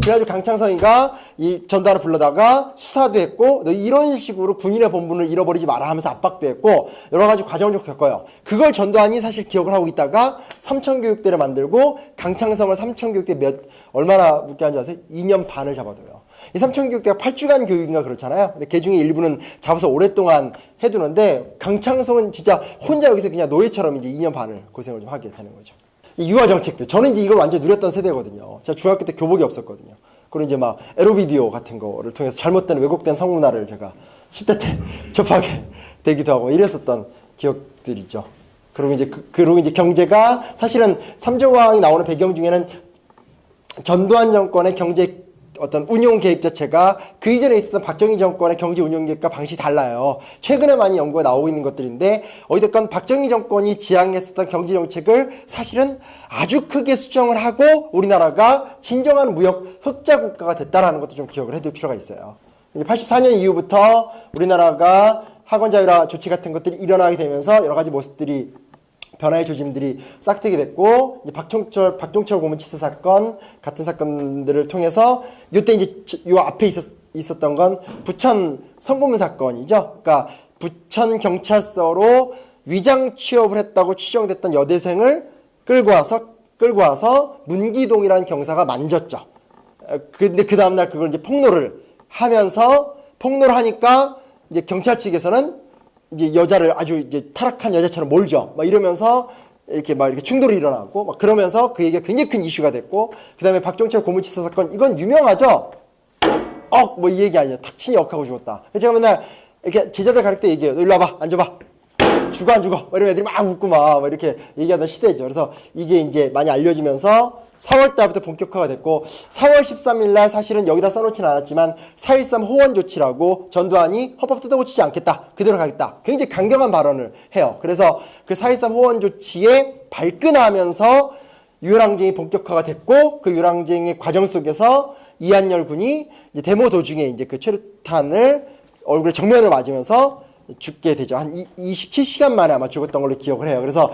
그래가지고 강창성이가 이 전단을 불러다가 수사도 했고 너 이런 식으로 군인의 본분을 잃어버리지 마라 하면서 압박도 했고 여러 가지 과정을 좀 겪어요. 그걸 전두환이 사실 기억을 하고 있다가 삼천교육대를 만들고 강창성을 삼천교육대 얼마나 묵게 한 줄 아세요? 2년 반을 잡아둬요. 이 삼천교육대가 8주간 교육인가 그렇잖아요. 근데 그 중에 일부는 잡아서 오랫동안 해두는데 강창성은 진짜 혼자 여기서 그냥 노예처럼 이제 2년 반을 고생을 좀 하게 되는 거죠. 이 유아 정책들. 저는 이제 이걸 완전 누렸던 세대거든요. 제가 중학교 때 교복이 없었거든요. 그리고 이제 막 에로비디오 같은 거를 통해서 잘못된 왜곡된 성문화를 제가 10대 때 접하게 되기도 하고 이랬었던 기억들이죠. 그리고 이제 경제가 사실은 삼조왕이 나오는 배경 중에는 전두환 정권의 경제 어떤 운용 계획 자체가 그 이전에 있었던 박정희 정권의 경제 운용 계획과 방식이 달라요. 최근에 많이 연구가 나오고 있는 것들인데 어찌됐건 박정희 정권이 지향했었던 경제 정책을 사실은 아주 크게 수정을 하고 우리나라가 진정한 무역 흑자 국가가 됐다라는 것도 좀 기억을 해둘 필요가 있어요. 84년 이후부터 우리나라가 학원 자율화 조치 같은 것들이 일어나게 되면서 여러 가지 모습들이 변화의 조짐들이 싹트게 됐고 이제 박종철 고문치사 사건 같은 사건들을 통해서 이때 이제 요 앞에 있었던 건 부천 성고문 사건이죠. 그러니까 부천 경찰서로 위장 취업을 했다고 추정됐던 여대생을 끌고 와서 문기동이라는 경사가 만졌죠. 근데 그 다음날 그걸 이제 폭로를 하니까 이제 경찰 측에서는 이제 여자를 아주 이제 타락한 여자처럼 몰죠. 막 이러면서 이렇게 충돌이 일어나고 막 그러면서 그 얘기가 굉장히 큰 이슈가 됐고 그다음에 박종철 고문치사 사건 이건 유명하죠. 뭐 이 얘기 아니에요. 탁 친히 억하고 죽었다. 제가 맨날 이렇게 제자들 가르칠 때 얘기해요. 너 일로 와봐. 앉아봐. 죽어 안 죽어? 이런 애들이 막 웃고 막 이렇게 얘기하던 시대죠. 그래서 이게 이제 많이 알려지면서 4월 달부터 본격화가 됐고 4월 13일 날 사실은 여기다 써놓지는 않았지만 4.13 호원 조치라고 전두환이 헌법 뜯어고치지 않겠다. 그대로 가겠다. 굉장히 강경한 발언을 해요. 그래서 그 4.13 호원 조치에 발끈하면서 유랑쟁이 본격화가 됐고 그 유랑쟁이 과정 속에서 이한열 군이 이제 데모 도중에 이제 그 최루탄을 얼굴에 정면을 맞으면서 죽게 되죠. 한 27시간 만에 아마 죽었던 걸로 기억을 해요. 그래서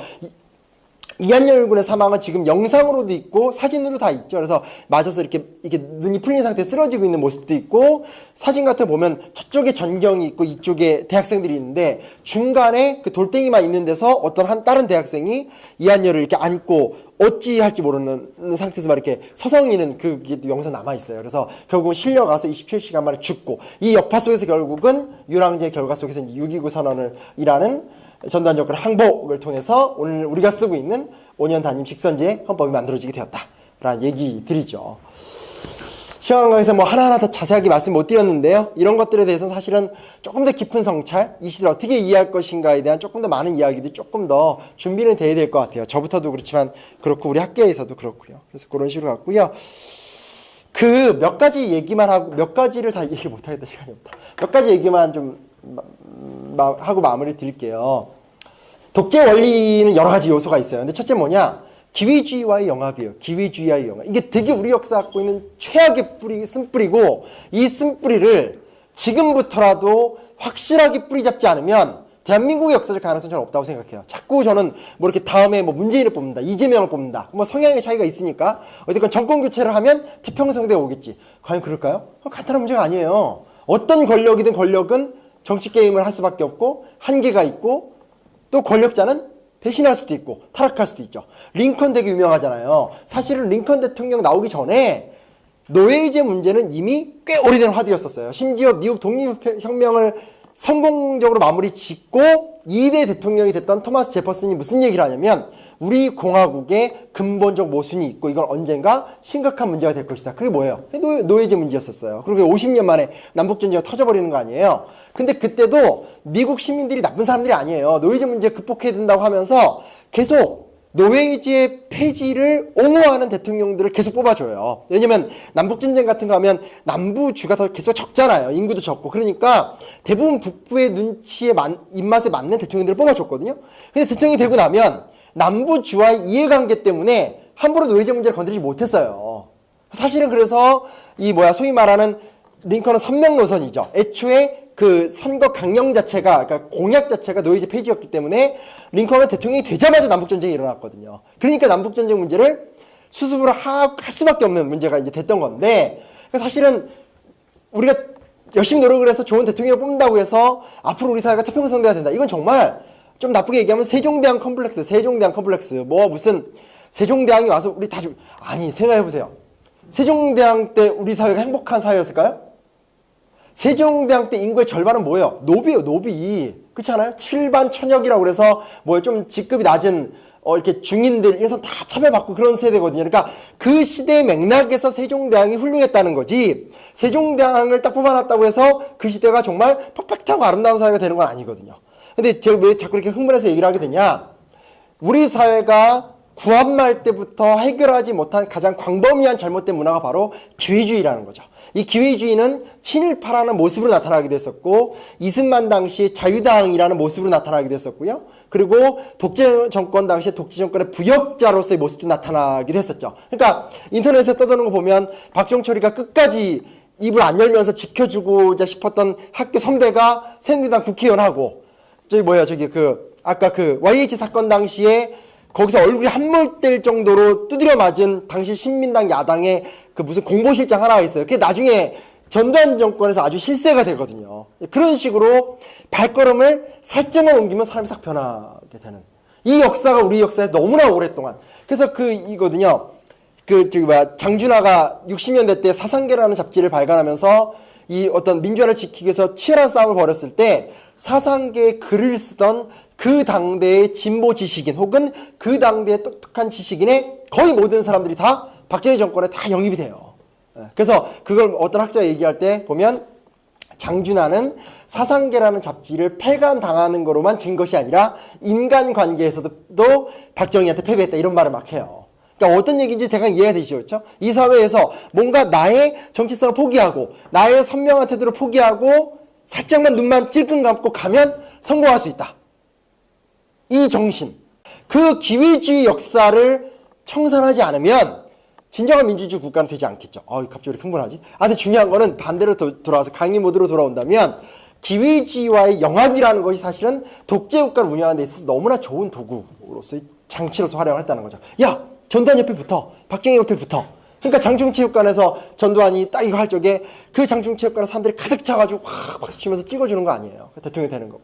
이한열 군의 사망은 지금 영상으로도 있고 사진으로 다 있죠. 그래서 맞아서 이렇게 눈이 풀린 상태에 쓰러지고 있는 모습도 있고 사진 같은 거 보면 저쪽에 전경이 있고 이쪽에 대학생들이 있는데 중간에 그 돌덩이만 있는 데서 어떤 다른 대학생이 이한열을 이렇게 안고 어찌 할지 모르는 상태에서 막 이렇게 서성이는 그게 영상 남아있어요. 그래서 결국은 실려가서 27시간 만에 죽고 이 역파 속에서 결국은 유랑제의 결과 속에서 이제 6.29 선언을 일하는 전두환 정권의 항복을 통해서 오늘 우리가 쓰고 있는 5년 단임 직선제 헌법이 만들어지게 되었다라는 얘기들이죠. 시간 강에서 뭐 하나하나 다 자세하게 말씀 못 드렸는데요. 이런 것들에 대해서는 사실은 조금 더 깊은 성찰, 이 시대를 어떻게 이해할 것인가에 대한 조금 더 많은 이야기들이 조금 더 준비는 돼야 될 것 같아요. 저부터도 그렇지만 그렇고 우리 학계에서도 그렇고요. 그래서 그런 식으로 갔고요. 그 몇 가지 얘기만 하고 몇 가지를 다 얘기 못 하겠다. 시간이 없다. 몇 가지 얘기만 좀 하고 마무리 드릴게요. 독재 원리는 여러 가지 요소가 있어요. 근데 첫째 뭐냐? 기회주의와의 영합이에요. 기회주의와의 영합. 이게 되게 우리 역사가 갖고 있는 최악의 쓴뿌리고 이 쓴뿌리를 지금부터라도 확실하게 뿌리 잡지 않으면 대한민국의 역사적 가능성은 저는 없다고 생각해요. 자꾸 저는 뭐 이렇게 다음에 뭐 문재인을 뽑는다, 이재명을 뽑는다. 뭐 성향의 차이가 있으니까 어쨌건 정권 교체를 하면 태평성대가 오겠지. 과연 그럴까요? 간단한 문제가 아니에요. 어떤 권력이든 권력은 정치 게임을 할 수밖에 없고 한계가 있고 또 권력자는 배신할 수도 있고 타락할 수도 있죠. 링컨 되게 유명하잖아요. 사실은 링컨 대통령 나오기 전에 노예제 문제는 이미 꽤 오래된 화두였었어요. 심지어 미국 독립혁명을 성공적으로 마무리 짓고 2대 대통령이 됐던 토마스 제퍼슨이 무슨 얘기를 하냐면 우리 공화국에 근본적 모순이 있고 이건 언젠가 심각한 문제가 될 것이다. 그게 뭐예요? 노예제 문제였었어요. 그리고 50년 만에 남북전쟁이 터져버리는 거 아니에요. 근데 그때도 미국 시민들이 나쁜 사람들이 아니에요. 노예제 문제 극복해야 된다고 하면서 계속 노예제 폐지를 옹호하는 대통령들을 계속 뽑아줘요. 왜냐면 남북전쟁 같은 거 하면 남부주가 더 계속 적잖아요. 인구도 적고. 그러니까 대부분 북부의 눈치에 입맛에 맞는 대통령들을 뽑아줬거든요. 근데 대통령이 되고 나면 남부주와의 이해관계 때문에 함부로 노예제 문제를 건드리지 못했어요. 사실은 그래서 소위 말하는 링컨은 선명 노선이죠. 애초에 그 선거 강령 자체가, 그러니까 공약 자체가 노예제 폐지였기 때문에 링컨은 대통령이 되자마자 남북전쟁이 일어났거든요. 그러니까 남북전쟁 문제를 수습을 할 수밖에 없는 문제가 이제 됐던 건데, 사실은 우리가 열심히 노력을 해서 좋은 대통령을 뽑는다고 해서 앞으로 우리 사회가 태평성대가 된다. 이건 정말 좀 나쁘게 얘기하면 세종대왕 컴플렉스. 뭐 무슨 세종대왕이 와서 우리 다 아니, 생각해보세요. 세종대왕 때 우리 사회가 행복한 사회였을까요? 세종대왕 때 인구의 절반은 뭐예요? 노비예요, 노비. 그렇지 않아요? 칠반천역이라고 그래서 뭐 좀 직급이 낮은 이렇게 중인들에서 다 차별받고 그런 세대거든요. 그러니까 그 시대의 맥락에서 세종대왕이 훌륭했다는 거지, 세종대왕을 딱 뽑아놨다고 해서 그 시대가 정말 퍼펙트하고 아름다운 사회가 되는 건 아니거든요. 근데 제가 왜 자꾸 이렇게 흥분해서 얘기를 하게 되냐, 우리 사회가 구한말 때부터 해결하지 못한 가장 광범위한 잘못된 문화가 바로 기회주의라는 거죠. 이 기회주의는 친일파라는 모습으로 나타나게 됐었고, 이승만 당시 자유당이라는 모습으로 나타나게 됐었고요. 그리고 독재 정권 당시에 독재 정권의 부역자로서의 모습도 나타나기도 했었죠. 그러니까 인터넷에 떠도는 거 보면 박종철이가 끝까지 입을 안 열면서 지켜주고자 싶었던 학교 선배가 새누리당 국회의원하고, 아까 YH 사건 당시에 거기서 얼굴이 함몰될 정도로 두드려 맞은 당시 신민당 야당의 그 무슨 공보실장 하나가 있어요. 그게 나중에 전두환 정권에서 아주 실세가 되거든요. 그런 식으로 발걸음을 살짝만 옮기면 사람이 싹 변하게 되는, 이 역사가 우리 역사에서 너무나 오랫동안, 그래서 이거든요. 장준하가 60년대 때 사상계라는 잡지를 발간하면서 이 어떤 민주화를 지키기 위해서 치열한 싸움을 벌였을 때 사상계에 글을 쓰던 그 당대의 진보 지식인 혹은 그 당대의 똑똑한 지식인의 거의 모든 사람들이 다 박정희 정권에 다 영입이 돼요. 그래서 그걸 어떤 학자가 얘기할 때 보면, 장준하는 사상계라는 잡지를 폐간당하는 거로만 진 것이 아니라 인간관계에서도 박정희한테 패배했다, 이런 말을 막 해요. 그러니까 어떤 얘기인지 대강 이해가 되시죠? 그렇죠? 이 사회에서 뭔가 나의 정체성을 포기하고 나의 선명한 태도를 포기하고 살짝만 눈만 찔끔 감고 가면 성공할 수 있다. 이 정신, 그 기회주의 역사를 청산하지 않으면 진정한 민주주의 국가는 되지 않겠죠. 갑자기 왜 흥분하지? 근데 중요한 거는 반대로 돌아와서 강의 모드로 돌아온다면, 기회주의와의 영합이라는 것이 사실은 독재국가를 운영하는 데 있어서 너무나 좋은 도구로서의 장치로서 활용을 했다는 거죠. 야, 전두환 옆에 붙어, 박정희 옆에 붙어. 그러니까 장충체육관에서 전두환이 딱 이거 할 적에 그 장충체육관에 사람들이 가득 차가지고 확 박수 치면서 찍어주는 거 아니에요. 대통령이 되는 거고.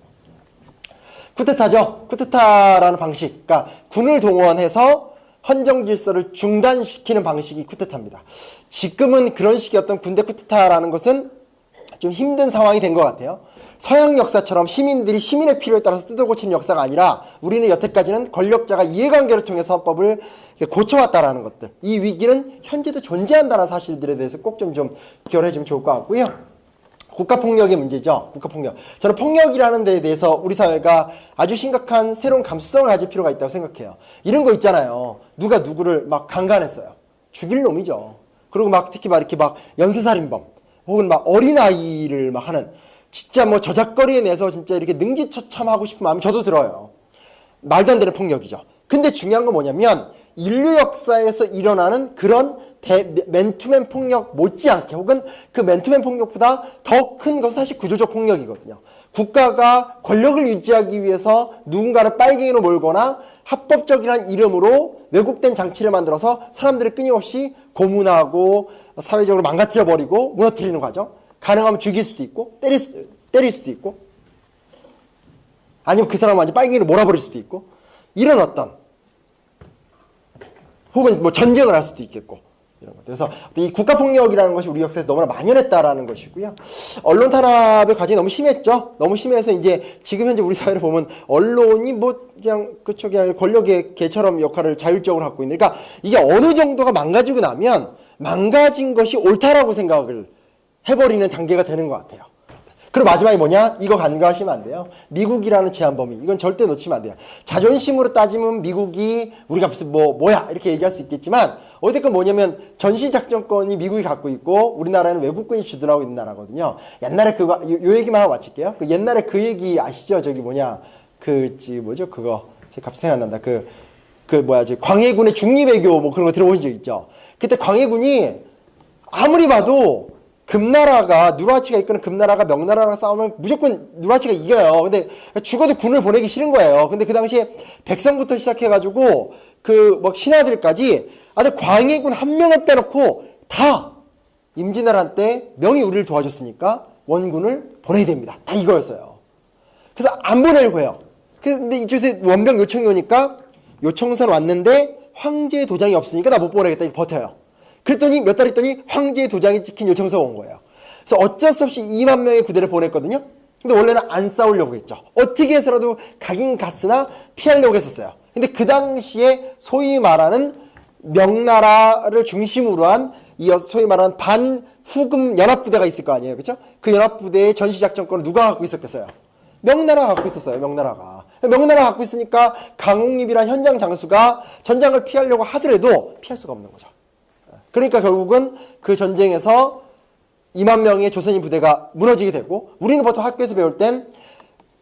쿠데타죠. 쿠데타라는 방식, 그러니까 군을 동원해서 헌정 질서를 중단시키는 방식이 쿠데타입니다. 지금은 그런 식의 어떤 군대 쿠데타라는 것은 좀 힘든 상황이 된 것 같아요. 서양 역사처럼 시민들이 시민의 필요에 따라서 뜯어고치는 역사가 아니라, 우리는 여태까지는 권력자가 이해관계를 통해서 헌법을 고쳐왔다라는 것들, 이 위기는 현재도 존재한다는 사실들에 대해서 꼭 좀 기여를 해주면 좋을 것 같고요. 국가폭력의 문제죠. 국가폭력. 저는 폭력이라는 데에 대해서 우리 사회가 아주 심각한 새로운 감수성을 가질 필요가 있다고 생각해요. 이런 거 있잖아요. 누가 누구를 막 강간했어요. 죽일 놈이죠. 그리고 특히 이렇게 연쇄살인범 혹은 어린아이를 하는, 진짜 저작거리에 내서 진짜 이렇게 능지처참하고 싶은 마음이 저도 들어요. 말도 안 되는 폭력이죠. 근데 중요한 건 뭐냐면, 인류 역사에서 일어나는 그런 맨투맨 폭력 못지않게, 혹은 그 맨투맨 폭력보다 더 큰 것은 사실 구조적 폭력이거든요. 국가가 권력을 유지하기 위해서 누군가를 빨갱이로 몰거나 합법적이라는 이름으로 왜곡된 장치를 만들어서 사람들을 끊임없이 고문하고 사회적으로 망가뜨려버리고 무너뜨리는 과정. 가능하면 죽일 수도 있고 때릴 수도 있고, 아니면 그 사람을 완전 빨갱이로 몰아버릴 수도 있고, 이런 어떤, 혹은 전쟁을 할 수도 있겠고, 이런 것들. 그래서 이 국가폭력이라는 것이 우리 역사에서 너무나 만연했다라는 것이고요. 언론 탄압의 과정이 너무 심했죠. 너무 심해서 이제 지금 현재 우리 사회를 보면 언론이 그냥 권력의 개처럼 역할을 자율적으로 하고 있는, 그러니까 이게 어느 정도가 망가지고 나면 망가진 것이 옳다라고 생각을 해버리는 단계가 되는 것 같아요. 그리고 마지막에 뭐냐? 이거 간과하시면 안 돼요. 미국이라는 제한 범위. 이건 절대 놓치면 안 돼요. 자존심으로 따지면 미국이, 우리가 무슨 뭐야 이렇게 얘기할 수 있겠지만, 어쨌든 뭐냐면 전시작전권이 미국이 갖고 있고 우리나라는 외국군이 주둔하고 있는 나라거든요. 옛날에 그거, 요 얘기만 하고 마칠게요. 옛날에 그 얘기 아시죠? 그거 제가 갑자기 생각난다. 광해군의 중립외교 그런 거 들어보신 적 있죠? 그때 광해군이 아무리 봐도 누르하치가 이끄는 금나라가 명나라랑 싸우면 무조건 누르하치가 이겨요. 근데 죽어도 군을 보내기 싫은 거예요. 근데 그 당시에 백성부터 시작해가지고 신하들까지 아주 광해군 한 명을 빼놓고 다 임진왜란 때 명이 우리를 도와줬으니까 원군을 보내야 됩니다. 다 이거였어요. 그래서 안 보내려고 해요. 근데 이쪽에서 원병 요청이 오니까 요청선 왔는데 황제의 도장이 없으니까 나 못 보내겠다. 버텨요. 그랬더니 몇 달 있더니 황제의 도장이 찍힌 요청서가 온 거예요. 그래서 어쩔 수 없이 2만 명의 부대를 보냈거든요. 근데 원래는 안 싸우려고 했죠. 어떻게 해서라도 가긴 갔으나 피하려고 했었어요. 근데 그 당시에 소위 말하는 명나라를 중심으로 한 이 소위 말하는 반후금 연합부대가 있을 거 아니에요. 그렇죠? 그 연합부대의 전시작전권을 누가 갖고 있었겠어요? 명나라가 갖고 있었어요. 명나라가 갖고 있으니까 강홍립이란 현장 장수가 전장을 피하려고 하더라도 피할 수가 없는 거죠. 그러니까 결국은 그 전쟁에서 2만 명의 조선인 부대가 무너지게 되고, 우리는 보통 학교에서 배울 땐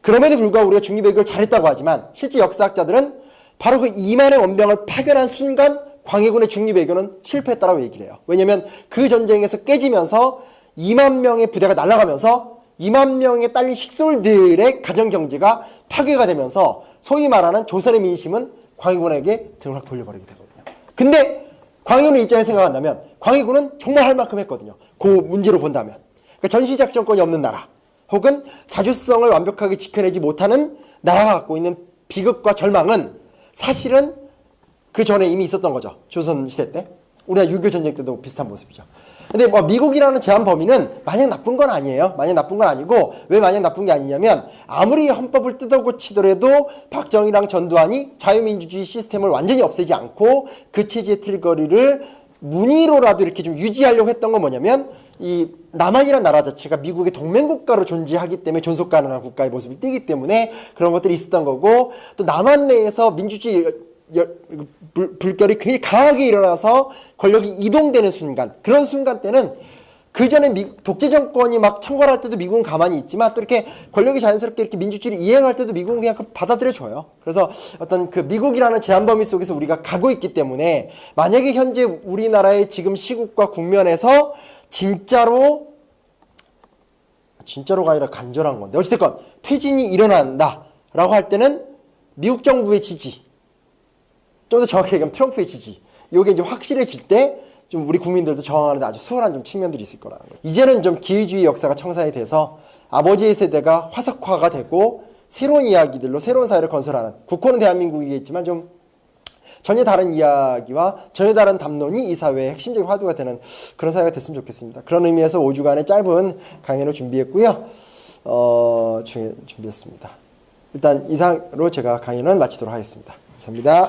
그럼에도 불구하고 우리가 중립외교를 잘했다고 하지만 실제 역사학자들은 바로 그 2만의 원병을 파견한 순간 광해군의 중립외교는 실패했다라고 얘기를 해요. 왜냐하면 그 전쟁에서 깨지면서 2만 명의 부대가 날아가면서 2만 명의 딸린 식솔들의 가정경제가 파괴가 되면서 소위 말하는 조선의 민심은 광해군에게 등을 확 돌려버리게 되거든요. 근데 광해군의 입장에 생각한다면 광해군은 정말 할 만큼 했거든요. 그 문제로 본다면. 그러니까 전시작전권이 없는 나라, 혹은 자주성을 완벽하게 지켜내지 못하는 나라가 갖고 있는 비극과 절망은 사실은 그 전에 이미 있었던 거죠. 조선시대 때. 우리가 6.25 전쟁 때도 비슷한 모습이죠. 근데 뭐 미국이라는 제한 범위는 마냥 나쁜 건 아니에요. 마냥 나쁜 건 아니고, 왜 마냥 나쁜 게 아니냐면 아무리 헌법을 뜯어고치더라도 박정희랑 전두환이 자유민주주의 시스템을 완전히 없애지 않고 그 체제의 틀거리를 문의로라도 이렇게 좀 유지하려고 했던 건 뭐냐면, 이 남한이라는 나라 자체가 미국의 동맹국가로 존재하기 때문에 존속 가능한 국가의 모습을 띠기 때문에 그런 것들이 있었던 거고, 또 남한 내에서 민주주의 불결이 굉장히 강하게 일어나서 권력이 이동되는 순간, 그런 순간 때는 그 전에 독재 정권이 막 창궐할 때도 미국은 가만히 있지만 또 이렇게 권력이 자연스럽게 이렇게 민주주의를 이행할 때도 미국은 그냥 받아들여줘요. 그래서 어떤 그 미국이라는 제한 범위 속에서 우리가 가고 있기 때문에, 만약에 현재 우리나라의 지금 시국과 국면에서 진짜로가 아니라 간절한 건데 어찌됐건 퇴진이 일어난다 라고 할 때는 미국 정부의 지지, 좀 더 정확하게 얘기하면 트럼프의 지지, 이게 이제 확실해질 때 좀 우리 국민들도 저항하는데 아주 수월한 좀 측면들이 있을 거라는 거예요. 이제는 좀 기회주의 역사가 청산이 돼서 아버지의 세대가 화석화가 되고 새로운 이야기들로 새로운 사회를 건설하는, 국호는 대한민국이겠지만 좀 전혀 다른 이야기와 전혀 다른 담론이 이 사회의 핵심적인 화두가 되는 그런 사회가 됐으면 좋겠습니다. 그런 의미에서 5주간의 짧은 강연을 준비했고요. 준비했습니다. 일단 이상으로 제가 강연은 마치도록 하겠습니다. 감사합니다.